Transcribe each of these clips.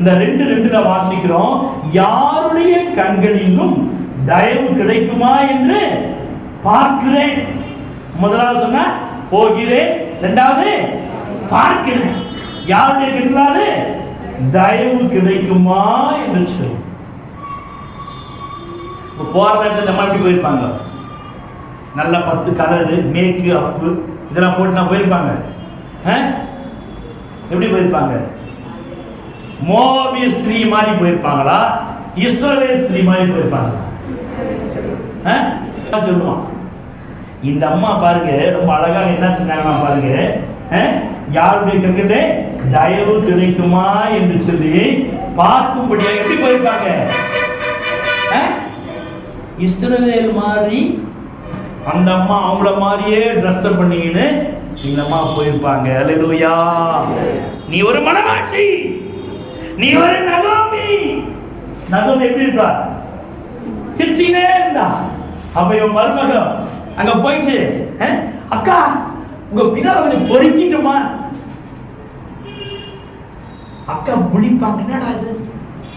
இந்த 2:2 வாசிக்கிறோம், யாருடைய கண்களிலும் தயவு கிடைக்குமா என்று பார்க்கிறேன். முதலாவது சொன்ன போகிறேன், இரண்டாவது பார்க்கிறேன். யாருடைய கண்களாவது தயவு கிடைக்குமா என்று சொல்லி போற நேரத்தில் நம்ம எப்படி போயிருப்பாங்க? நல்ல 10 கலரு மேக்கு அப்பு இதெல்லாம் போட்டு நான் போயிருப்பாங்க. எப்படி போயிருப்பாங்க? மோவாபிய ஸ்திரீ மாதிரி போயிருப்பாங்களா, இஸ்ரவேல் ஸ்திரீ மாதிரி போயிருப்பாங்களா? சொல்லுவான். இந்த அம்மா பாருங்க ரொம்ப அழகா என்ன செஞ்சாங்கன்னா பாருங்க, யாருடைய கண்களே தயவு கிடைக்குமா என்று சொல்லி பார்க்கும்படியாக எப்படி போயிருப்பாங்க? இஸ்ரவேல் மாதிரி அந்த அம்மா அவங்கள மாதிரியே ட்ரெஸ் பண்ணிக்கின்னு இந்த அம்மா போயிருப்பாங்க. அல்லேலூயா. நீ ஒரு மணவாட்டி, நீ ஒரு நகோமி. நகோமி எப்படி இருக்கா? சிரிச்சினே இருந்தா. அப்ப இவன் மருமகன் அங்க போயிட்டு, அக்கா உங்க பின்னால கொஞ்சம் பொறுக்கிட்டுமா. அக்கா முழிப்பாங்க, என்னடா இது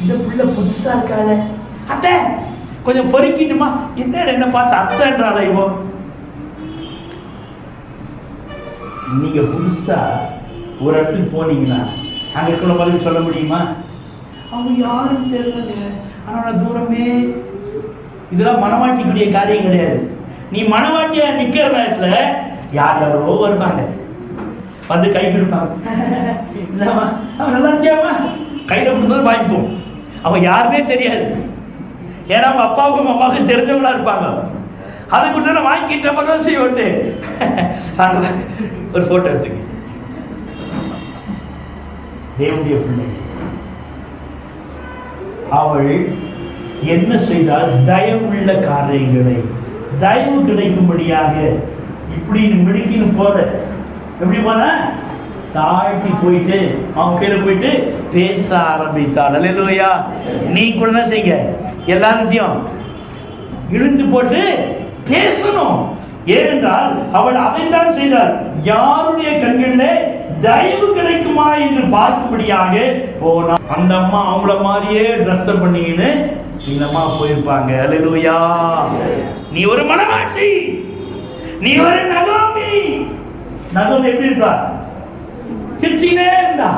இந்த பிள்ளை புதுசா இருக்காளே, அத்தை கொஞ்சம் பொறுக்கிட்டுமா. என்ன பார்த்து அத்தைன்றாளா இவோ? நீங்க புதுசா ஒரு இடத்துக்கு போனீங்கன்னா அங்க இருக்கிற பதில் சொல்ல முடியுமா? அவங்க யாரும் தெரியலங்க, ஆனா தூரமே. இதெல்லாம் மனவாட்டிக்குரிய காரியம் கிடையாது. நீ மனவாட்டியா நிக்கிற நேரத்துல யார் யாரோ வருவாங்க, வந்து கை கொடுப்பாங்க. அவன் நல்லா இருக்கியாமா, கையில கொடுக்கும்போது வாங்கிப்போம். அவன் யாருமே தெரியாது, ஏன்னா அவங்க அப்பாவுக்கும் அம்மாவுக்கும் தெரிஞ்சவங்களா இருப்பாங்க. அதை கொடுத்தா வாங்கிக்கிட்ட மாதிரி செய்வோட்டு ஒரு போட்டோ எடுத்துக்க. தேவனுடைய பிள்ளை அவள் என்ன செய்தால் தயவுள்ள காரியங்களை தயவு கிடைக்கும்படியாக இப்படி மிடுக்கின்னு போற. எப்படி போன? தாழ்த்தி போயிட்டு அவங்க கையில போயிட்டு பேச ஆரம்பித்தாள். அல்லேலூயா. நீ கூட என்ன செய்ய, எல்லார்கிட்டையும் இழுத்து போட்டு பேசணும். ஏனென்றால் அவள் அதைத்தான் செய்தாள். யாருடைய கண்களிலே தயவு கிடைக்குமா என்று பார்க்கும்படியாக போனா. அந்த அம்மா அவங்கள மாதிரியே ட்ரெஸ் பண்ணிக்கின்னு இந்த அம்மா போயிருப்பாங்க. அல்லேலூயா. நீ ஒரு மணவாட்டி, நீ ஒரு நகோமி. நகோமி எப்படி இருக்கா? சிரிச்சினே இருந்தா.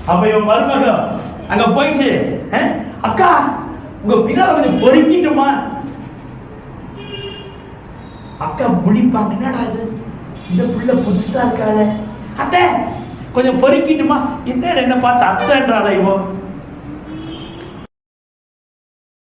அப்ப இவன் மருமகன் அங்க போயிட்டு, அக்கா உங்க பின்னால கொஞ்சம் பொறுக்கிட்டுமா. அக்கா முழிப்பாங்க, என்னடா இது இந்த பிள்ளை புதுசா இருக்காளே, அத்தை கொஞ்சம் பொறுக்கிட்டுமா. என்ன பார்த்து அத்தைன்றாளா இவோ?